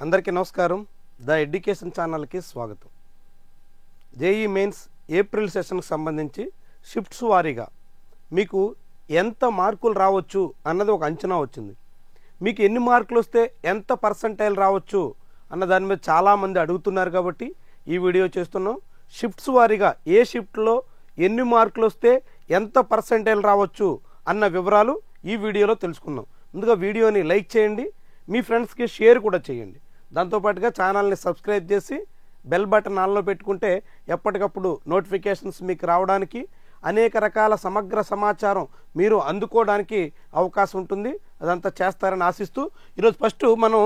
అందరికీ నమస్కారం. The education ఛానల్కి స్వాగతం. జేఈ మెయిన్స్ ఏప్రిల్ సెషన్కి సంబంధించి షిఫ్ట్స్ వారీగా మీకు ఎంత మార్కులు రావచ్చు అన్నది ఒక అంచనా వచ్చింది. మీకు ఎన్ని మార్కులు వస్తే ఎంత పర్సంటైల్ రావచ్చు అన్న దాని మీద చాలామంది అడుగుతున్నారు కాబట్టి ఈ వీడియో చేస్తున్నాం. షిఫ్ట్స్ వారీగా ఏ షిఫ్ట్లో ఎన్ని మార్కులు వస్తే ఎంత పర్సంటైల్ రావచ్చు అన్న వివరాలు ఈ వీడియోలో తెలుసుకుందాం. ముందుగా వీడియోని లైక్ చేయండి, మీ ఫ్రెండ్స్కి షేర్ కూడా చేయండి. దాంతోపాటుగా ఛానల్ని సబ్స్క్రైబ్ చేసి బెల్ బటన్ ఆన్లో పెట్టుకుంటే ఎప్పటికప్పుడు నోటిఫికేషన్స్ మీకు రావడానికి, అనేక రకాల సమగ్ర సమాచారం మీరు అందుకోవడానికి అవకాశం ఉంటుంది. అదంతా చేస్తారని ఆశిస్తూ ఈరోజు ఫస్ట్ మనం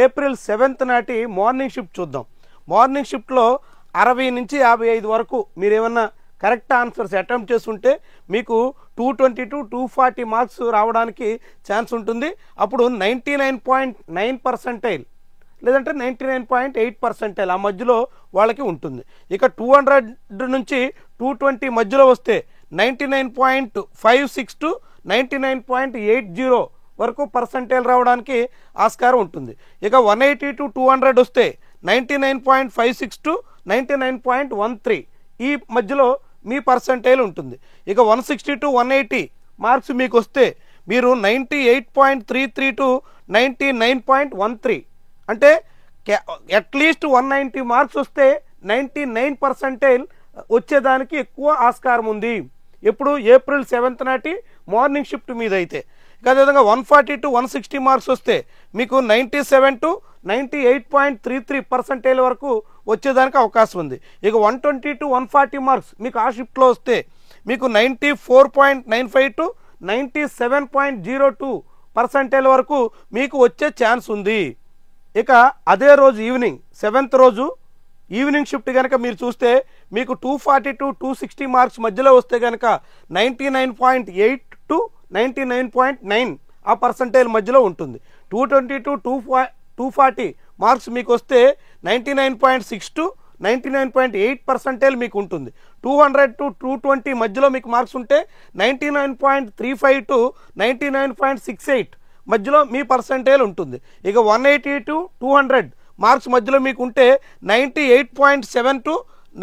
ఏప్రిల్ 7th నాటి మార్నింగ్ షిఫ్ట్ చూద్దాం. మార్నింగ్ షిఫ్ట్లో 60 నుంచి 55 వరకు మీరు ఏమన్నా కరెక్ట్ ఆన్సర్స్ అటెంప్ట్ చేస్తుంటే మీకు 220 to 240 మార్క్స్ రావడానికి ఛాన్స్ ఉంటుంది. అప్పుడు 99.9% లేదంటే 99.8% ఆ మధ్యలో వాళ్ళకి ఉంటుంది. ఇక 200 నుంచి 220 మధ్యలో వస్తే 99.56 to 99.80 వరకు పర్సంటైల్ రావడానికి ఆస్కారం ఉంటుంది. ఇక 180 to 200 వస్తే 99.56 to 99.13 ఈ మధ్యలో మీ పర్సంటైల్ ఉంటుంది. ఇక 160 to 180 మార్క్స్ మీకు వస్తే మీరు 98.33 to 99.13 అంటే అట్లీస్ట్ 190 మార్క్స్ వస్తే 99% వచ్చేదానికి ఎక్కువ ఆస్కారం ఉంది. ఎప్పుడు ఏప్రిల్ 7th నాటి మార్నింగ్ షిఫ్ట్ మీద అయితే. అదేవిధంగా 140 to 160 మార్క్స్ వస్తే మీకు 97 to 98.33% వరకు వచ్చేదానికి అవకాశం ఉంది. ఇక 120 to 140 మార్క్స్ మీకు ఆ షిఫ్ట్లో వస్తే మీకు 94.95 to 97.02% వరకు మీకు వచ్చే ఛాన్స్ ఉంది. ఇక అదే రోజు ఈవినింగ్ 7th రోజు ఈవినింగ్ షిఫ్ట్ కనుక మీరు చూస్తే మీకు 240 to 260 మార్క్స్ మధ్యలో వస్తే కనుక 99.8 to 99.9 ఆ పర్సంటైల్ మధ్యలో ఉంటుంది. 220 to 240 మార్క్స్ మీకు వస్తే 99.6 to 99.8% మీకు ఉంటుంది. 200 to 220 మధ్యలో మీకు మార్క్స్ ఉంటే 99.35 to 99.68 మధ్యలో మీ పర్సంటైల్ ఉంటుంది. ఇక 180 to 200 మార్క్స్ మధ్యలో మీకు ఉంటే 98.7 to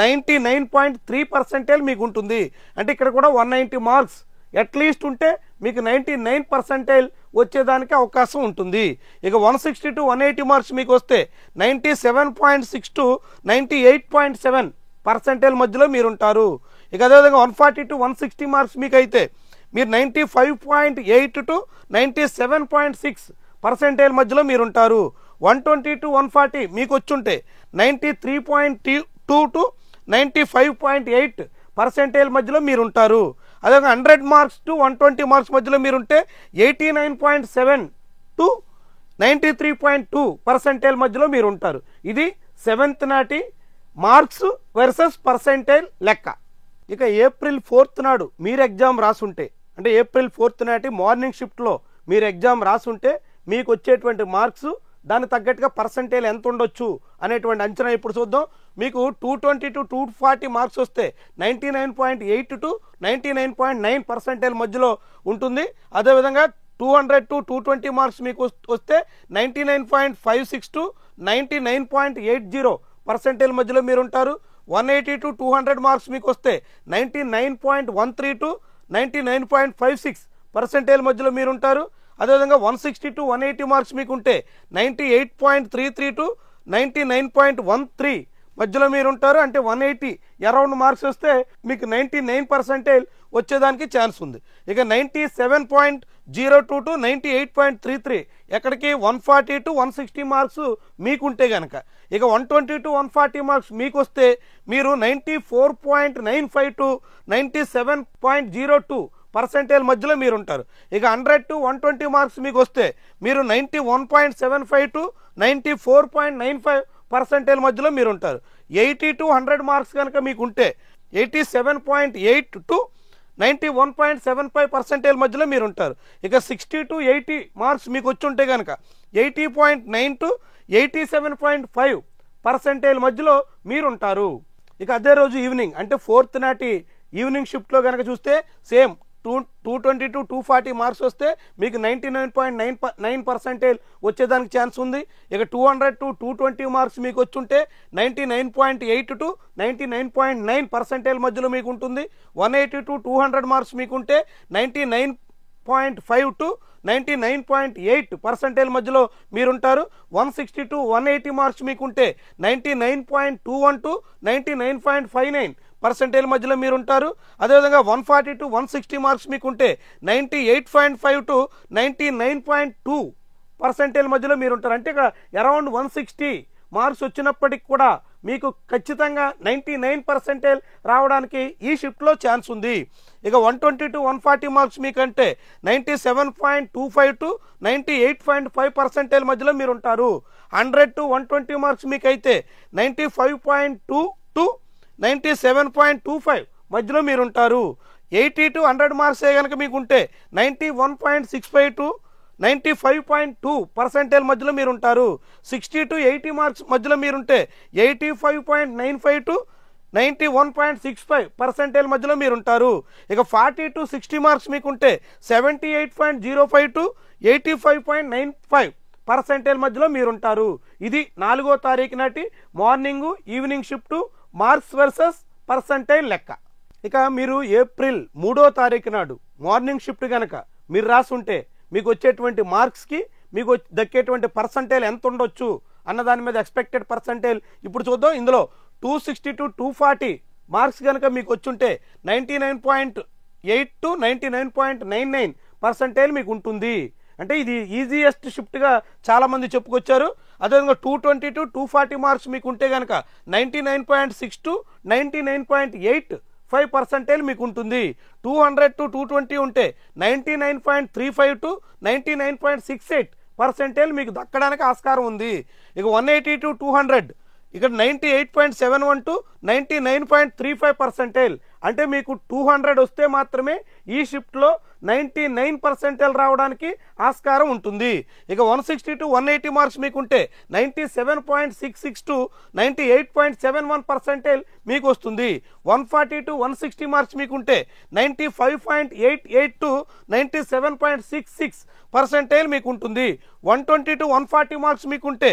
99.3% మీకు ఉంటుంది. అంటే ఇక్కడ కూడా 190 మార్క్స్ అట్లీస్ట్ ఉంటే మీకు 99% వచ్చేదానికి అవకాశం ఉంటుంది. ఇక 160 to 180 మార్క్స్ మీకు వస్తే 97.6 to 98.7% మధ్యలో మీరు ఉంటారు. ఇక అదేవిధంగా 140 to 160 మార్క్స్ మీకు అయితే మీరు 95.8 to 97.6% మధ్యలో మీరు ఉంటారు. 120 to 140 మీకు వచ్చుంటే 93.2 to 95.8% మధ్యలో మీరు ఉంటారు. అదేవిధంగా 100 మార్క్స్ టు 120 మార్క్స్ మధ్యలో మీరుంటే 89.7 to 93.2% మధ్యలో మీరు ఉంటారు. ఇది 7th నాటి మార్క్స్ వర్సెస్ పర్సంటైల్ లెక్క. ఇక ఏప్రిల్ 4th నాడు మీరు ఎగ్జామ్ రాసుంటే, అంటే ఏప్రిల్ 4th నాటి మార్నింగ్ షిఫ్ట్లో మీరు ఎగ్జామ్ రాసుంటే మీకు వచ్చేటువంటి మార్క్స్ దానికి తగ్గట్టుగా పర్సంటైల్ ఎంత ఉండొచ్చు అనేటువంటి అంచనా ఇప్పుడు చూద్దాం. మీకు 220 to 240 మార్క్స్ వస్తే 99.8 to 99.9% మధ్యలో ఉంటుంది. అదేవిధంగా 200 to 220 మార్క్స్ మీకు వస్తే 99.56 to 99.80% మధ్యలో మీరు ఉంటారు. 180 to 200 మార్క్స్ మీకు వస్తే 99.13 to 99.56% మధ్యలో మీరు ఉంటారు. అదేవిధంగా 160 to 180 మార్క్స్ మీకు ఉంటే 98.33 to 99.13 మధ్యలో మీరు ఉంటారు. అంటే 180 అరౌండ్ మార్క్స్ వస్తే మీకు 99% వచ్చేదానికి ఛాన్స్ ఉంది. ఇక 97.02 to 98.33 ఎక్కడికి 140 to 160 మార్క్స్ మీకుంటే కనుక. ఇక 120 to 140 మార్క్స్ మీకు వస్తే మీరు 94.95 to 97.02% మధ్యలో మీరు ఉంటారు. ఇక 100 to 120 మార్క్స్ మీకు వస్తే మీరు 91.75 to 94.95% మధ్యలో మీరు ఉంటారు. 80 to 100 మార్క్స్ కనుక మీకు ఉంటే 87.8 to 91.75% మధ్యలో మీరు ఉంటారు. ఇక 60 to 80 మార్క్స్ మీకు వచ్చి ఉంటే కనుక 80.9 to 87.5% మధ్యలో మీరు ఉంటారు. ఇక అదే రోజు ఈవినింగ్ అంటే 4th నాటి ఈవినింగ్ షిఫ్ట్లో కనుక చూస్తే సేమ్ 220 to 240 మార్క్స్ వస్తే మీకు 99.9% వచ్చేదానికి ఛాన్స్ ఉంది. ఇక 200 to 220 మార్క్స్ మీకు వచ్చుంటే 99.8 to 99.9% మధ్యలో మీకు ఉంటుంది. 180 to 200 మార్క్స్ మీకుంటే 99.5 to 99.8% మధ్యలో మీరుంటారు. 160 to 180 మార్క్స్ మీకుంటే 99.21 to 99.59% మధ్యలో మీరుంటారు. అదేవిధంగా 140 to 160 మార్క్స్ మీకుంటే 98.5 to 99.2% మధ్యలో మీరుంటారు. అంటే ఇక అరౌండ్ 160 మార్క్స్ వచ్చినప్పటికి కూడా మీకు ఖచ్చితంగా 99% రావడానికి ఈ షిఫ్ట్లో ఛాన్స్ ఉంది. ఇక 120 to 140 మార్క్స్ మీకంటే 97.25 to 98.5% మధ్యలో మీరు ఉంటారు. 100 to 120 మార్క్స్ మీకైతే 95.2 to 97.25 మధ్యలో మీరు ఉంటారు. 80 to 100 మార్క్సే కనుక మీకుంటే 91.65 to 95.2% మధ్యలో మీరు ఉంటారు. 60 to 80 మార్క్స్ మధ్యలో మీరుంటే 85.95 to 91.65% మధ్యలో మీరు ఉంటారు. ఇక 40 to 60 మార్క్స్ మీకుంటే 78.05 to 85.95% మధ్యలో మీరుంటారు. ఇది 4వ తారీఖు నాటి morning evening shift marks versus percentile లెక్క. ఇక మీరు ఏప్రిల్ 3వ తారీఖు నాడు మార్నింగ్ షిఫ్ట్ కనుక మీరు రాసుంటే మీకు వచ్చేటువంటి మార్క్స్కి మీకు దక్కేటువంటి పర్సంటైల్ ఎంత ఉండొచ్చు అన్న దాని మీద ఎక్స్పెక్టెడ్ పర్సంటైల్ ఇప్పుడు చూద్దాం. ఇందులో 260 to 240 మార్క్స్ కనుక మీకు వచ్చుంటే 99.8 to 99.99% మీకు ఉంటుంది. అంటే ఇది ఈజియెస్ట్ షిఫ్ట్గా చాలామంది చెప్పుకొచ్చారు. అదేవిధంగా 220 to 240 మార్క్స్ మీకు ఉంటే కనుక 99.6 to 99.85% మీకు ఉంటుంది. 200 to 220 ఉంటే 99.35 to 99.68% మీకు దక్కడానికి ఆస్కారం ఉంది. ఇక 180 to 200 ఇక్కడ 98.71 to 99.35%. అంటే మీకు 200 వస్తే మాత్రమే ఈ షిఫ్ట్లో 99% రావడానికి ఆస్కారం ఉంటుంది. ఇక 160 to 180 మార్క్స్ మీకుంటే 97.66 to 98.71% మీకు వస్తుంది. 140 to 160 మార్క్స్ మీకుంటే 95.88 to 97.66% మీకు ఉంటుంది. 120 to 140 మార్క్స్ మీకుంటే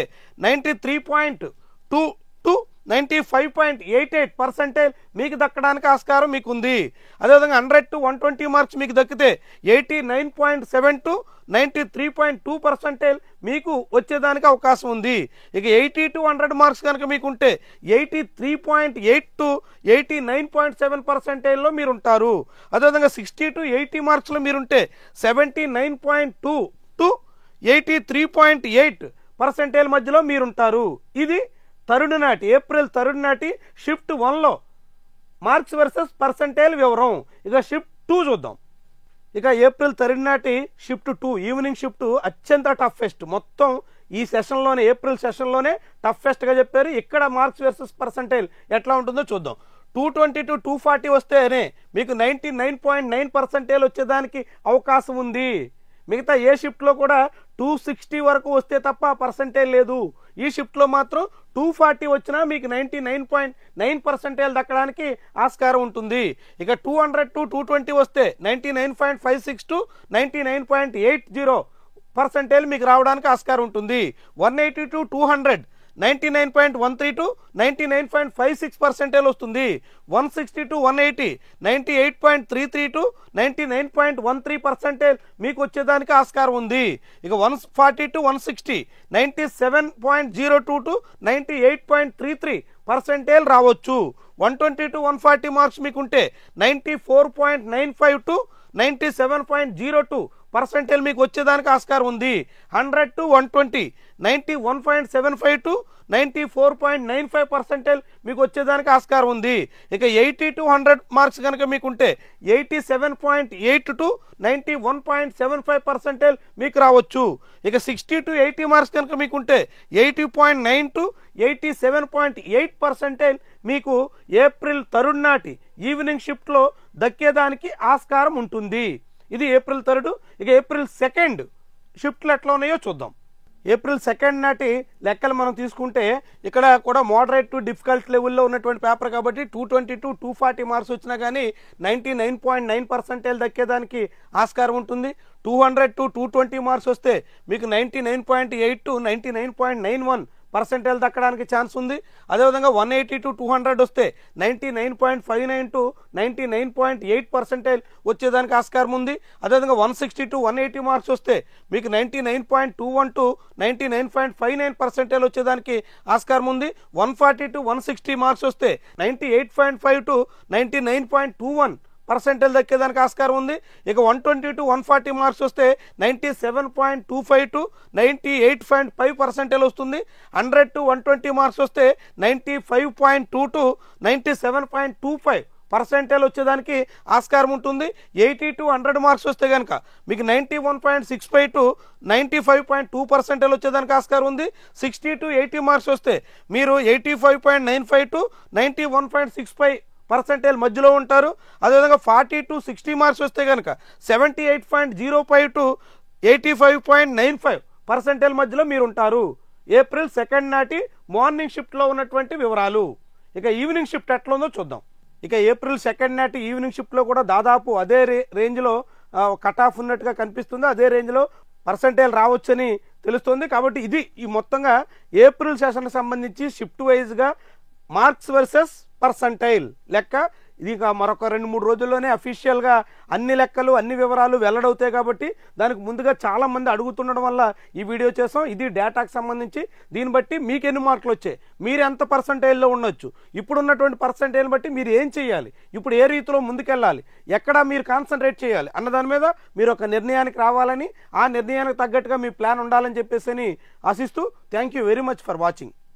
93.2 to 95.88% మీకు దక్కడానికి ఆస్కారం మీకు ఉంది. అదేవిధంగా 100 to 120 మార్క్స్ మీకు దక్కితే 89.7 to 93.2% మీకు వచ్చేదానికి అవకాశం ఉంది. ఇక 80 to 100 మార్క్స్ కనుక మీకుంటే 83.8 to 89.7%లో మీరు ఉంటారు. అదేవిధంగా 60 to 80 మార్క్స్లో మీరుంటే 79.2 to 83.8% మధ్యలో మీరుంటారు. ఇది తరుణి నాటి ఏప్రిల్ తరుణి నాటి షిఫ్ట్ 1లో మార్క్స్ వర్సెస్ పర్సంటైల్ వివరం. ఇక షిఫ్ట్ 2 చూద్దాం. ఇక ఏప్రిల్ తరుణి నాటి షిఫ్ట్ 2 ఈవినింగ్ షిఫ్ట్ అత్యంత టఫెస్ట్. మొత్తం ఈ సెషన్లోనే ఏప్రిల్ సెషన్లోనే టఫెస్ట్గా చెప్పారు. ఇక్కడ మార్క్స్ వర్సెస్ పర్సంటైల్ ఎట్లా ఉంటుందో చూద్దాం. 220 to 240 వస్తేనే మీకు 99.9% వచ్చేదానికి అవకాశం ఉంది. మిగతా ఏ షిఫ్ట్లో కూడా 260 వరకు వస్తే తప్ప పర్సంటైల్ లేదు. ఈ షిఫ్ట్లో మాత్రం 240 వచ్చినా మీకు 99.9% దక్కడానికి ఆస్కారం ఉంటుంది. ఇక 200 to 220 వస్తే 99.56 to 99.80% మీకు రావడానికి ఆస్కారం ఉంటుంది. 180 to 200 99.13 to 99.56% వస్తుంది. 160 to 180 98.33 to 99.13% మీకు వచ్చేదానికి ఆస్కారం ఉంది. ఇక 140 to 160 97.02 to 98.33% రావచ్చు. 120 to 140 మార్క్స్ మీకుంటే 94.95 to 97.02% మీకు వచ్చేదానికి ఆస్కారం ఉంది. 100 to 120 91.75 to 94.95% మీకు వచ్చేదానికి ఆస్కారం ఉంది. ఇక 80 to 100 మార్క్స్ కనుక మీకుంటే 87.8 to 91.75% మీకు రావచ్చు. ఇక 60 to 80 మార్క్స్ కనుక మీకుంటే 80.9 to 87.8% మీకు ఏప్రిల్ తరుణ్ నాటి ఈవినింగ్ షిఫ్ట్లో దక్కేదానికి ఆస్కారం ఉంటుంది. ఇది ఏప్రిల్ 3. ఇక ఏప్రిల్ 2 షిఫ్ట్లు ఎట్లా ఉన్నాయో చూద్దాం. ఏప్రిల్ 2 నాటి లెక్కలు మనం తీసుకుంటే ఇక్కడ కూడా మోడరేట్ టు డిఫికల్ట్ లెవెల్లో ఉన్నటువంటి పేపర్ కాబట్టి 220 to 240 మార్క్స్ వచ్చినా కానీ 99.9% దక్కేదానికి ఆస్కారం ఉంటుంది. 200 to 220 మార్క్స్ వస్తే మీకు 99.8 to 99.91% దక్కడానికి ఛాన్స్ ఉంది. అదేవిధంగా 180 to 200 వస్తే 99.59 to 99.8% వచ్చేదానికి ఆస్కారం ఉంది. అదేవిధంగా 160 to 180 మార్క్స్ వస్తే మీకు 99.21 to 99.59% వచ్చేదానికి ఆస్కారం ఉంది. 140 to 160 మార్క్స్ వస్తే 98.5 to 99.21% దక్కేదానికి ఆస్కారం ఉంది. ఇక 120 to 140 మార్క్స్ వస్తే 97.25 to 98.5% వస్తుంది. 100 to 120 మార్క్స్ వస్తే 95.2 to 97.25% వచ్చేదానికి ఆస్కారం ఉంటుంది. 80 to 100 మార్క్స్ వస్తే కనుక మీకు 91.65 to 95.2% వచ్చేదానికి ఆస్కారం ఉంది. 60 to 80 మార్క్స్ వస్తే మీరు 85.95 to 91.65% మధ్యలో ఉంటారు. అదేవిధంగా 40 to 60 మార్క్స్ వస్తే కనుక 78.05 to 85.95% మధ్యలో మీరు ఉంటారు. ఏప్రిల్ 2 నాటి మార్నింగ్ షిఫ్ట్లో ఉన్నటువంటి వివరాలు. ఇక ఈవినింగ్ షిఫ్ట్ ఎట్లా ఉందో చూద్దాం. ఇక ఏప్రిల్ 2 నాటి ఈవినింగ్ షిఫ్ట్లో కూడా దాదాపు అదే రేంజ్లో కట్ ఆఫ్ ఉన్నట్టుగా కనిపిస్తుంది. అదే రేంజ్లో పర్సంటేజ్ రావచ్చని తెలుస్తుంది. కాబట్టి ఇది ఈ మొత్తంగా ఏప్రిల్ సెషన్కి సంబంధించి షిఫ్ట్ వైజ్గా మార్క్స్ వర్సెస్ పర్సంటైల్ లెక్క. ఇది మరొక 2-3 రోజుల్లోనే అఫీషియల్గా అన్ని లెక్కలు అన్ని వివరాలు వెల్లడవుతాయి. కాబట్టి దానికి ముందుగా చాలా మంది అడుగుతుండడం వల్ల ఈ వీడియో చేసాం. ఇది డేటాకు సంబంధించి. దీన్ని బట్టి మీకు ఎన్ని మార్కులు వచ్చాయి, మీరు ఎంత పర్సంటైల్లో ఉండొచ్చు, ఇప్పుడు ఉన్నటువంటి పర్సంటైల్ని బట్టి మీరు ఏం చేయాలి, ఇప్పుడు ఏ రీతిలో ముందుకెళ్ళాలి, ఎక్కడ మీరు కాన్సన్ట్రేట్ చేయాలి అన్న దాని మీద మీరు ఒక నిర్ణయానికి రావాలని, ఆ నిర్ణయానికి తగ్గట్టుగా మీ ప్లాన్ ఉండాలని చెప్పేసి ఆశిస్తూ thank you very much for watching.